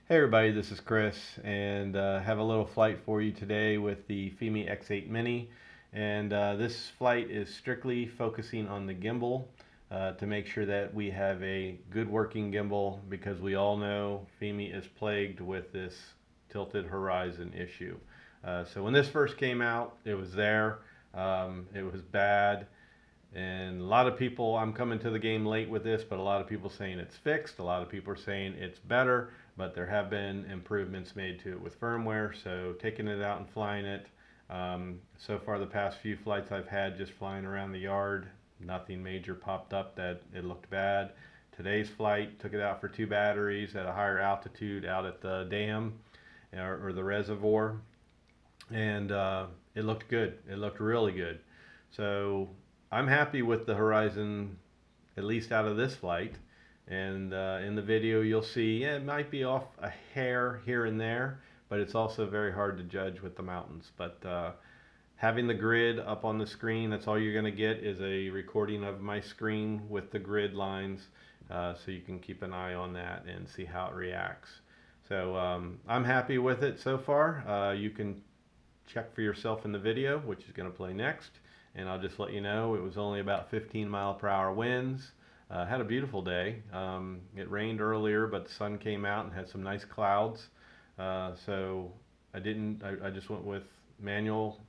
Hey everybody, this is Chris, and have a little flight for you today with the Fimi X8 Mini. And this flight is strictly focusing on the gimbal to make sure that we have a good working gimbal, because we all know Fimi is plagued with this tilted horizon issue. So when this first came out, it was there. It was bad. And a lot of people, I'm coming to the game late with this, but a lot of people saying it's fixed. A lot of people are saying it's better, but there have been improvements made to it with firmware. So taking it out and flying it, so far the past few flights I've had just flying around the yard, nothing major popped up that it looked bad. Today's flight, took it out for 2 batteries at a higher altitude out at the dam or the reservoir, and it looked good. It looked really good. So I'm happy with the horizon, at least out of this flight. And in the video you'll see, yeah, it might be off a hair here and there, but it's also very hard to judge with the mountains. But having the grid up on the screen, that's all you're going to get, is a recording of my screen with the grid lines, so you can keep an eye on that and see how it reacts. So I'm happy with it so far. You can check for yourself in the video, which is going to play next. And I'll just let you know, it was only about 15-mile-per-hour winds. Had a beautiful day. It rained earlier, but the sun came out and had some nice clouds. So I just went with manual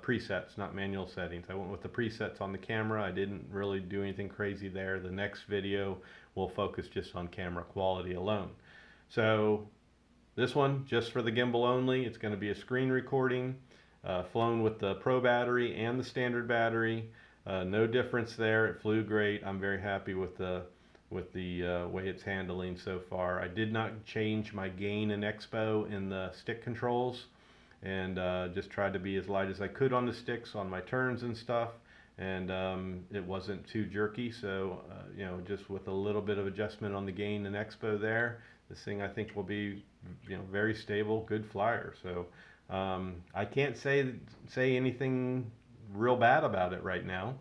presets, not manual settings. I went with the presets on the camera. I didn't really do anything crazy there. The next video will focus just on camera quality alone. So this one, just for the gimbal only, it's going to be a screen recording. Flown with the Pro battery and the standard battery. No difference there. It flew great. I'm very happy with the way it's handling so far. I did not change my gain and expo in the stick controls, and just tried to be as light as I could on the sticks on my turns and stuff. And it wasn't too jerky, so you know, just with a little bit of adjustment on the gain and expo there, this thing I think will be, you know, very stable, good flyer. So I can't say anything real bad about it right now.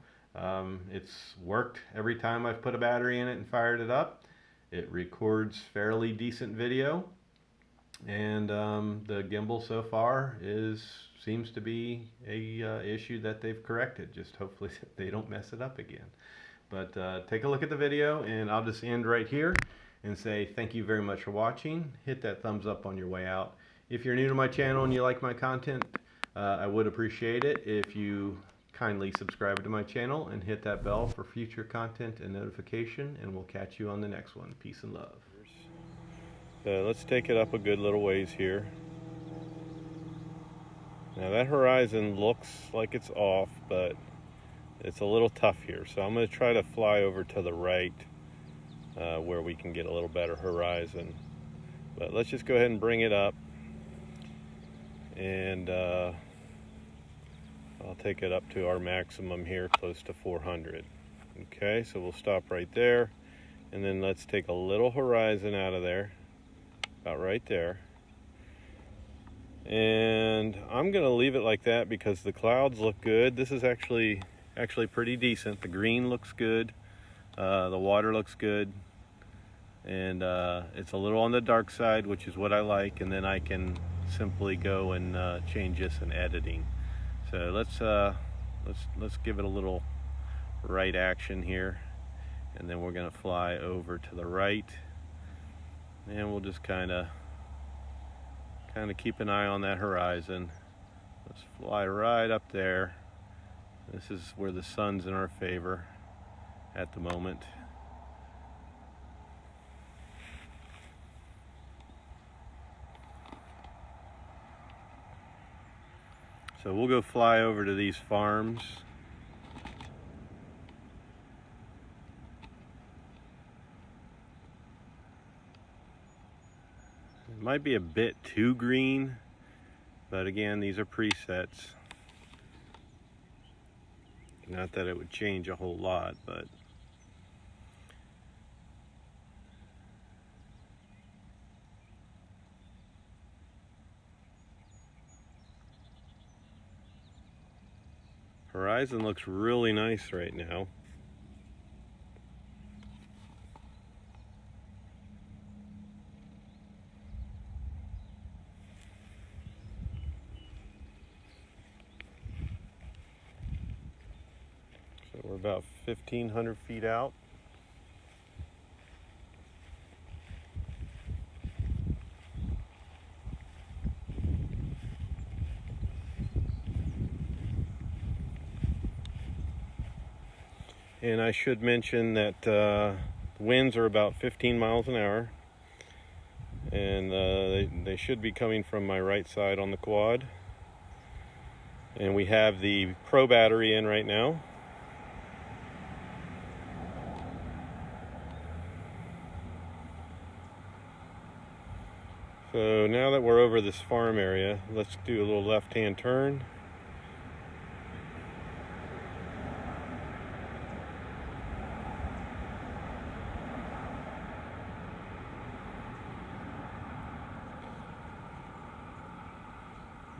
It's worked every time I've put a battery in it and fired it up. It records fairly decent video, and the gimbal so far seems to be a issue that they've corrected. Just hopefully they don't mess it up again. But take a look at the video, and I'll just end right here and say thank you very much for watching. Hit that thumbs up on your way out. If you're new to my channel and you like my content, I would appreciate it if you kindly subscribe to my channel and hit that bell for future content and notification, and we'll catch you on the next one. Peace and love. So let's take it up a good little ways here. Now that horizon looks like it's off, but it's a little tough here. So I'm going to try to fly over to the right where we can get a little better horizon. But let's just go ahead and bring it up. And I'll take it up to our maximum here, close to 400. Okay, so we'll stop right there, and then let's take a little horizon out of there, about right there. And I'm gonna leave it like that because the clouds look good. This is actually pretty decent. The green looks good, the water looks good, and it's a little on the dark side, which is what I like. And then I can simply go and change this in editing. So let's give it a little right action here, and then we're going to fly over to the right, and we'll just kind of keep an eye on that horizon. Let's fly right up there. This is where the sun's in our favor at the moment. So we'll go fly over to these farms. It might be a bit too green, but again, these are presets. Not that it would change a whole lot, but horizon looks really nice right now. We're about 1,500 feet out. And I should mention that the winds are about 15 miles an hour. And they should be coming from my right side on the quad. And we have the Pro battery in right now. So now that we're over this farm area, let's do a little left-hand turn.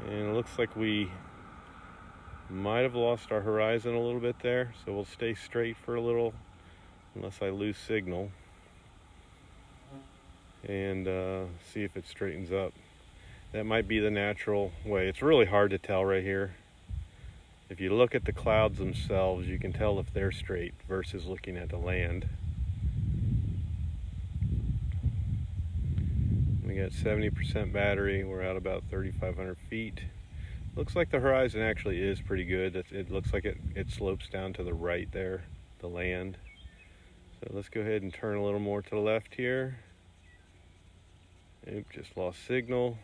And it looks like we might have lost our horizon a little bit there, so we'll stay straight for a little unless I lose signal, and see if it straightens up. That might be the natural way. It's really hard to tell right here. If you look at the clouds themselves, you can tell if they're straight versus looking at the land. We got 70% battery. We're at about 3,500 feet. Looks like the horizon actually is pretty good. It looks like it slopes down to the right there, the land. So let's go ahead and turn a little more to the left here. Oop, just lost signal.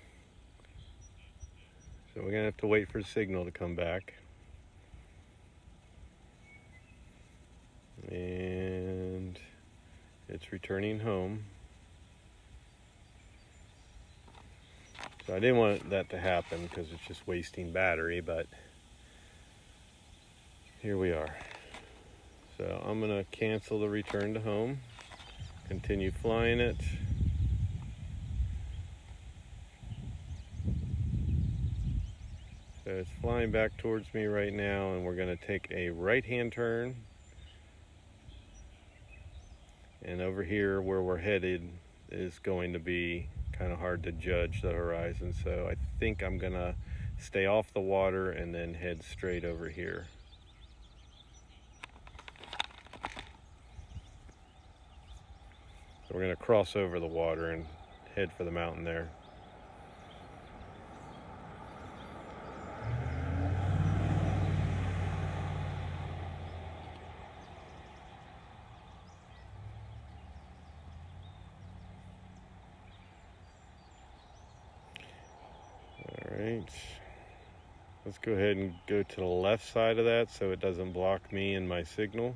So we're gonna have to wait for the signal to come back. And it's returning home. So I didn't want that to happen because it's just wasting battery, but here we are. So I'm gonna cancel the return to home, continue flying it. So it's flying back towards me right now, and we're gonna take a right-hand turn. And over here where we're headed is going to be kind of hard to judge the horizon, so I think I'm gonna stay off the water and then head straight over here. So we're gonna cross over the water and head for the mountain there. Alright, let's go ahead and go to the left side of that so it doesn't block me and my signal.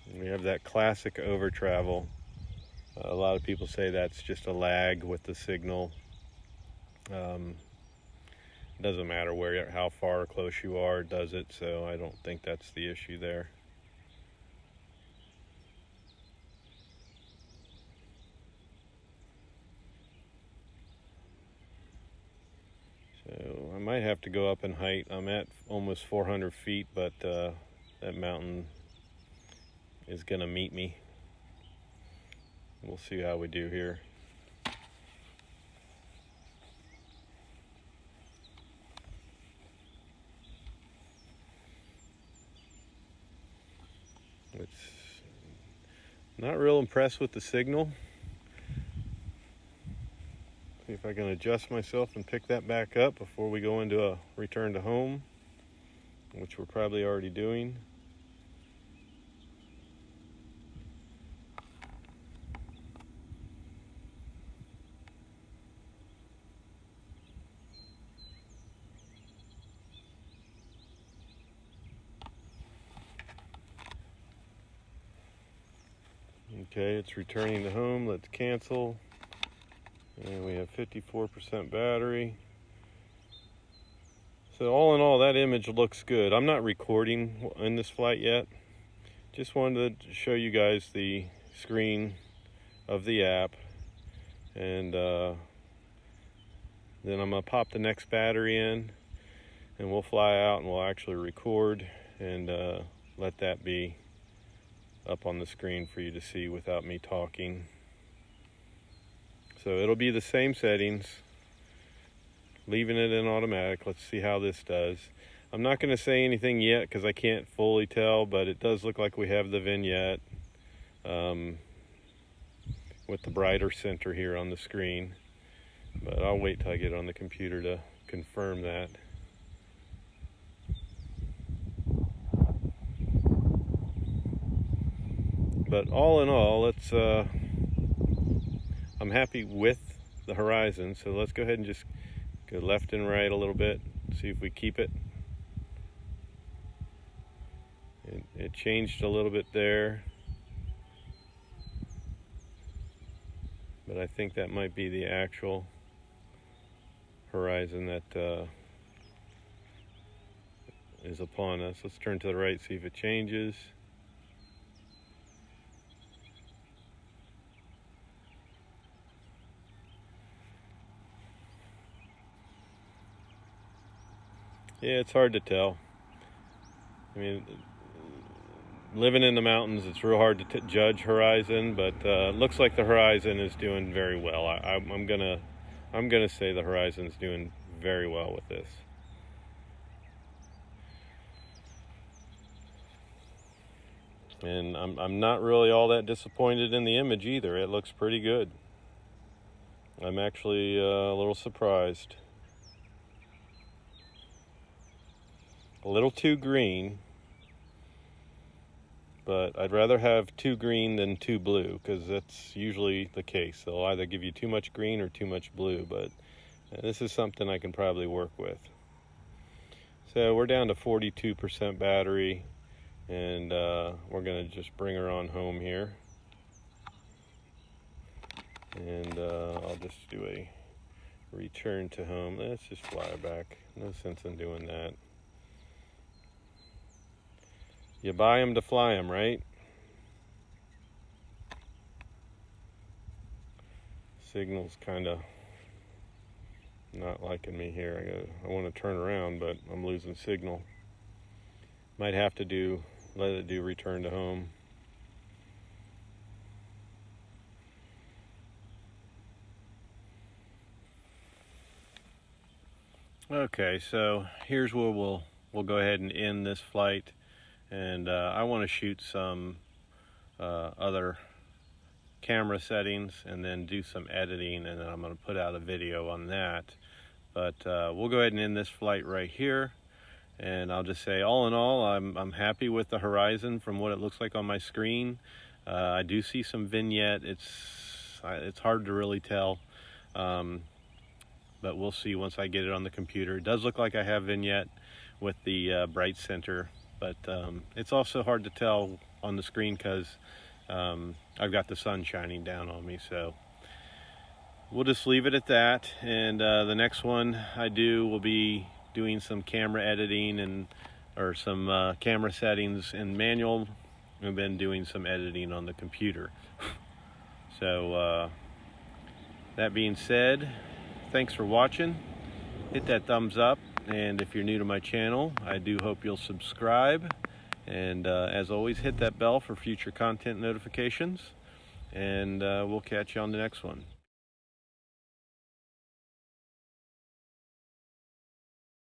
And we have that classic over travel. A lot of people say that's just a lag with the signal. Doesn't matter how far or close you are, does it? So I don't think that's the issue there. So I might have to go up in height. I'm at almost 400 feet, but that mountain is gonna meet me. We'll see how we do here. It's not real impressed with the signal. See if I can adjust myself and pick that back up before we go into a return to home, which we're probably already doing. Okay, it's returning to home. Let's cancel. And we have 54% battery. So all in all, that image looks good. I'm not recording in this flight yet. Just wanted to show you guys the screen of the app. And then I'm gonna pop the next battery in and we'll fly out and we'll actually record and let that be up on the screen for you to see without me talking. So it'll be the same settings. leaving it in automatic. Let's see how this does. I'm not going to say anything yet because I can't fully tell, but it does look like we have the vignette with the brighter center here on the screen. But I'll wait till I get on the computer to confirm that. But all in all, I'm happy with the horizon, so let's go ahead and just go left and right a little bit, see if we keep it. It changed a little bit there, but I think that might be the actual horizon that is upon us. Let's turn to the right, see if it changes. Yeah, it's hard to tell. I mean, living in the mountains, it's real hard to judge horizon, but looks like the horizon is doing very well. I'm gonna say the horizon's doing very well with this. And I'm not really all that disappointed in the image either. It looks pretty good. I'm actually a little surprised. A little too green, but I'd rather have too green than too blue, because that's usually the case. They'll either give you too much green or too much blue, but this is something I can probably work with. So we're down to 42% battery, and we're going to just bring her on home here. And I'll just do a return to home. Let's just fly her back. No sense in doing that. You buy them to fly them, right? Signal's kind of not liking me here. I want to turn around, but I'm losing signal. Might have to let it do return to home. Okay, so here's where we'll go ahead and end this flight. And I want to shoot some other camera settings and then do some editing, and then I'm going to put out a video on that. But we'll go ahead and end this flight right here. And I'll just say, all in all, I'm happy with the horizon from what it looks like on my screen. I do see some vignette. It's hard to really tell, but we'll see once I get it on the computer. It does look like I have vignette with the bright center. But it's also hard to tell on the screen because I've got the sun shining down on me. So we'll just leave it at that. And the next one I do will be doing some camera editing or some camera settings in manual, and then doing some editing on the computer. So that being said, thanks for watching. Hit that thumbs up. And if you're new to my channel, I do hope you'll subscribe. And as always, hit that bell for future content notifications. And we'll catch you on the next one.